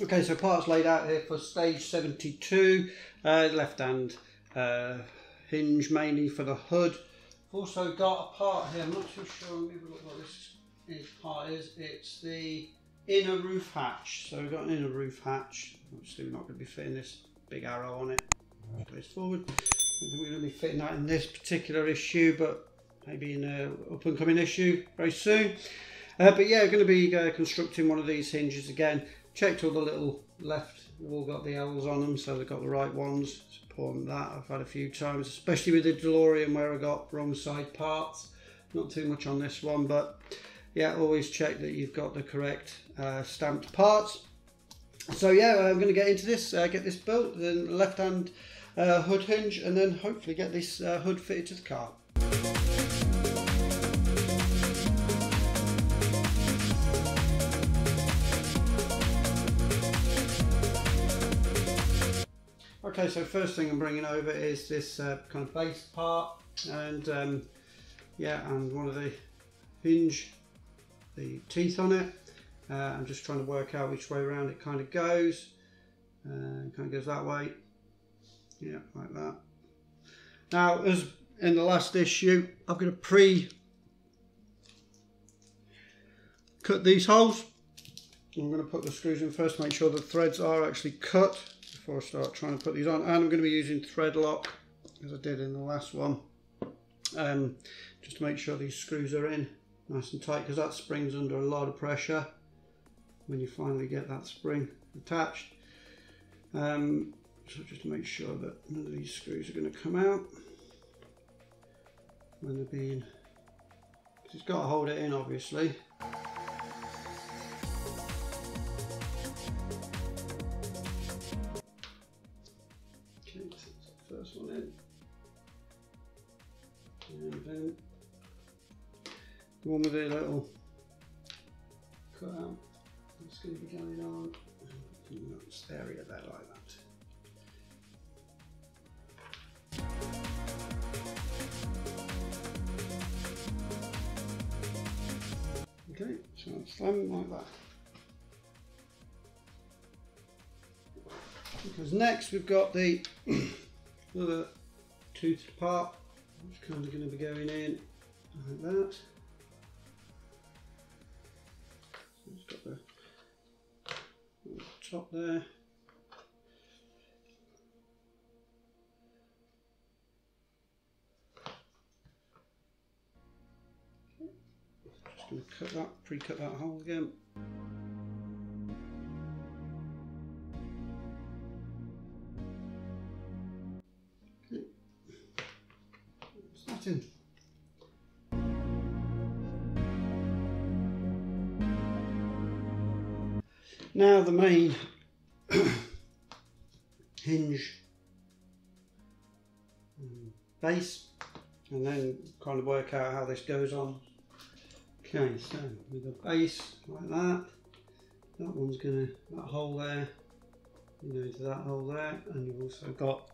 Okay, so parts laid out here for stage 72, left hand hinge mainly for the hood. I've also got a part here, I'm not too sure, let me have a look what this part is. It's the inner roof hatch. So we've got an inner roof hatch. Obviously we're not going to be fitting this big arrow on it. Place forward. I think we're going to be fitting that in this particular issue, but maybe in an up and coming issue very soon. But yeah, we're going to be constructing one of these hinges again. Checked all the little left, they've all got the L's on them, so they've got the right ones. It's important that I've had a few times, especially with the DeLorean where I got wrong side parts. Not too much on this one, but yeah, always check that you've got the correct stamped parts. So yeah, I'm going to get into this, get this built, then left hand hood hinge, and then hopefully get this hood fitted to the car. Okay, so first thing I'm bringing over is this kind of base part, and yeah, and one of the hinge, the teeth on it. I'm just trying to work out which way around it kind of goes. Kind of goes that way, yeah, like that. Now, as in the last issue, I'm going to pre-cut these holes. I'm going to put the screws in first, make sure the threads are actually cut before I start trying to put these on. And I'm going to be using thread lock, as I did in the last one, just to make sure these screws are in nice and tight, because that spring's under a lot of pressure when you finally get that spring attached. So just to make sure that none of these screws are going to come out when they're being, because it's got to hold it in obviously. Okay, so that's the first one in, and then the one with the little cut out, it's going to be going on in that area there like that. Okay, so I'll slam it like that. Because next we've got the other toothed part, which is kind of going to be going in like that. So it's got the top there. Just going to cut that, pre-cut that hole again. Okay, that's that in. Now the main hinge base, and then kind of work out how this goes on. Okay, so with the base like that, that one's gonna, that hole there, you go into that hole there, and you've also got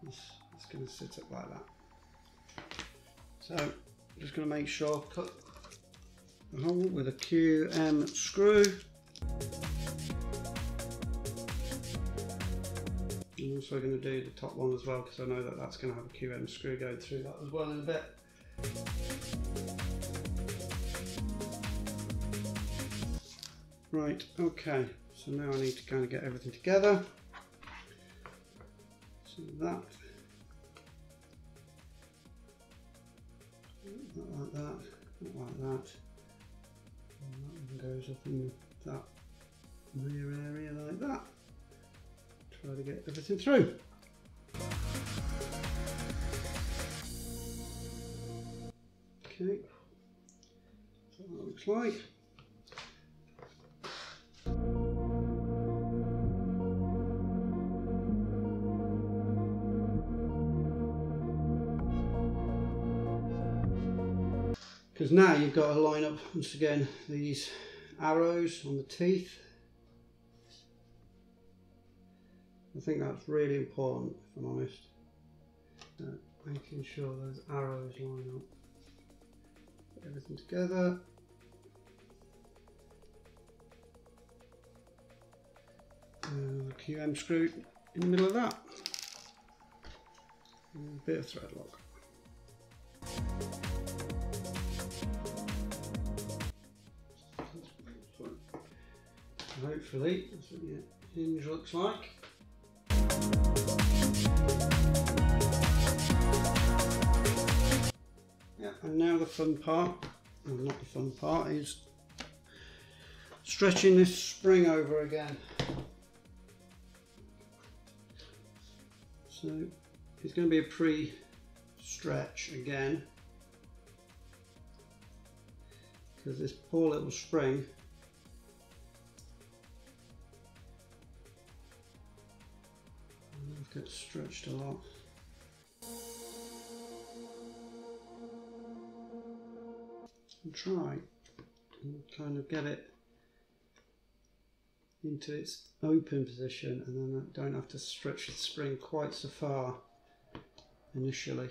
this, it's gonna sit up like that. So I'm just gonna make sure, cut the hole with a QM screw. I'm also going to do the top one as well, because I know that that's going to have a QM screw going through that as well in a bit. Right, okay, so now I need to kind of get everything together. So that, not like that, not like that. And that one goes up in that rear area like that. Try to get everything through. Okay, so that looks like. Because now you've got to line up once again these arrows on the teeth. I think that's really important, if I'm honest. Making sure those arrows line up. Put everything together. QM screw in the middle of that. And a bit of thread lock. Hopefully that's what your hinge looks like. Yeah, and now the fun part, well, not the fun part, is stretching this spring over again. So it's going to be a pre-stretch again, because this poor little spring gets stretched a lot. And try and kind of get it into its open position, and then I don't have to stretch the spring quite so far initially.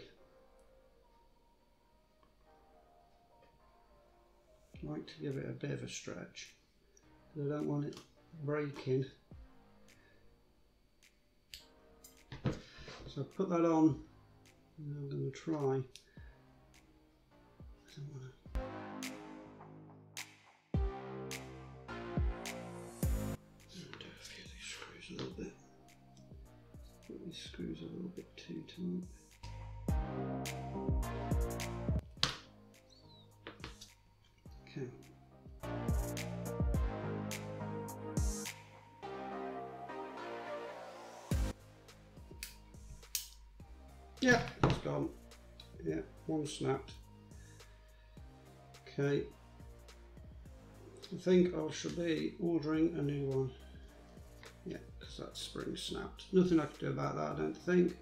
I like to give it a bit of a stretch because I don't want it breaking. So put that on, and I'm going to try. I don't want to. Do a few of these screws a little bit. Put these screws a little bit too tight. Okay. Yeah, it's gone. Yeah, one snapped. Okay. I think I should be ordering a new one. Yeah, because that spring snapped. Nothing I can do about that, I don't think.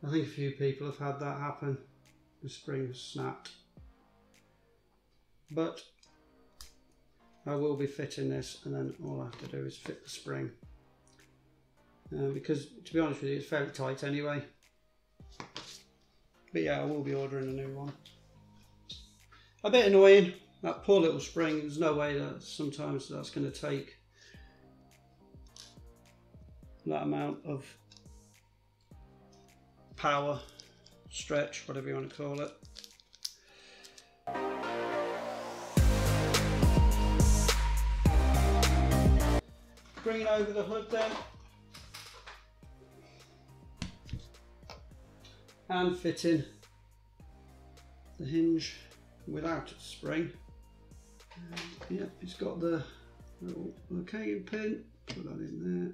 I think a few people have had that happen. The spring snapped. But I will be fitting this, and then all I have to do is fit the spring. Because to be honest with you, it's fairly tight anyway. But yeah, I will be ordering a new one. A bit annoying, that poor little spring. There's no way that sometimes that's going to take that amount of power, stretch, whatever you want to call it. Bringing over the hood then. And fitting the hinge without a spring. Yeah, it's got the little locating pin, put that in there.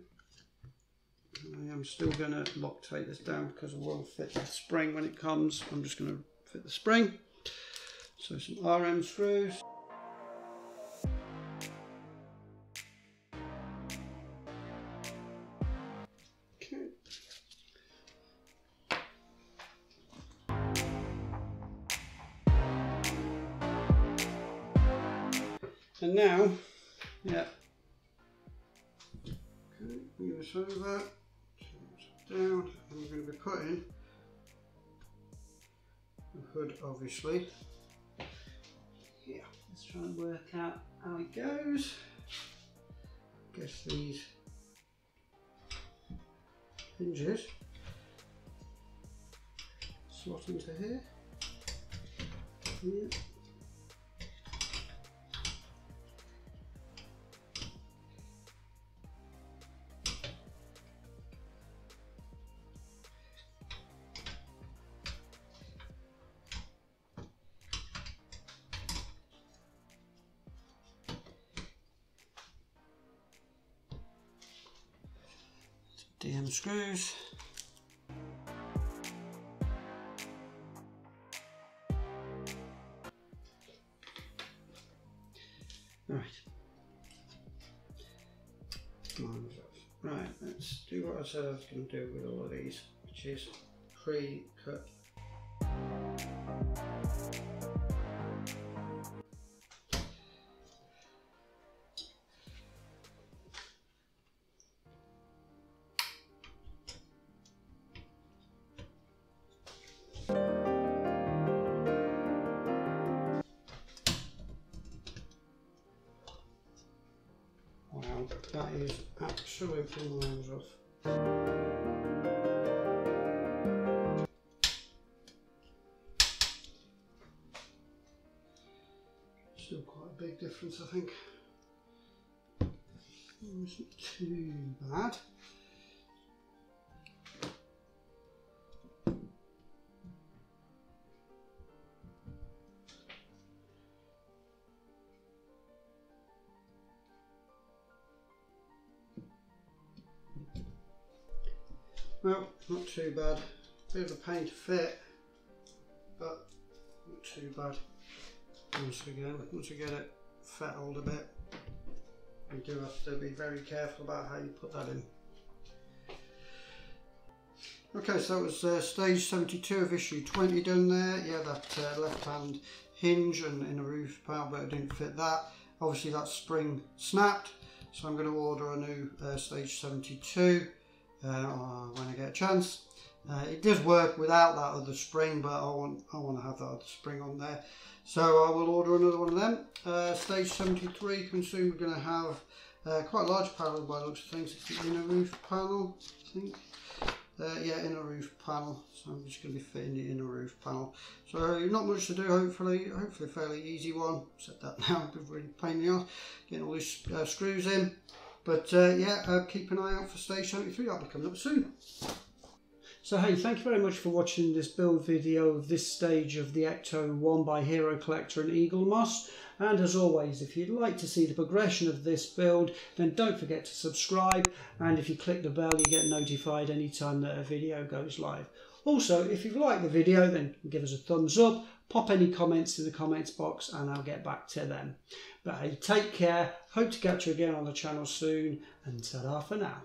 I am still going to Loctite this down because I will fit the spring when it comes. I'm just going to fit the spring. So some RM screws. Okay. And now, yeah, okay, bring this over, down, and we're going to be putting the hood, obviously. Yeah, let's try and work out how it goes. Guess these hinges slot into here. Yeah. DM screws. Right. Right, let's do what I said I was going to do with all of these, which is pre-cut. Wow. Now that is absolutely miles off. Still quite a big difference, I think. Isn't too bad. Well, not too bad. Bit of a pain to fit, but not too bad. Once we get it fettled a bit, you do have to be very careful about how you put that in. Okay, so that was stage 72 of issue 20 done there. Yeah, that left hand hinge and inner roof panel, but I didn't fit that. Obviously that spring snapped, so I'm going to order a new stage 72 when I get a chance. It does work without that other spring, but I want to have that other spring on there. So I will order another one of them. Stage 73 coming soon. We're going to have quite a large panel by the looks of things. It's the inner roof panel, I think. Yeah, inner roof panel. So I'm just going to be fitting the inner roof panel. So not much to do. Hopefully a fairly easy one. Set that now. It'll be really a pain in the arse getting all these screws in. But yeah, keep an eye out for stage 73. That'll be coming up soon. So hey, thank you very much for watching this build video of this stage of the Ecto-1 by HeroCollector and Eagle Moss. And as always, if you'd like to see the progression of this build, then don't forget to subscribe. And if you click the bell, you get notified anytime that a video goes live. Also, if you've liked the video, then give us a thumbs up, pop any comments in the comments box and I'll get back to them. But hey, take care, hope to catch you again on the channel soon, and ta-da for now.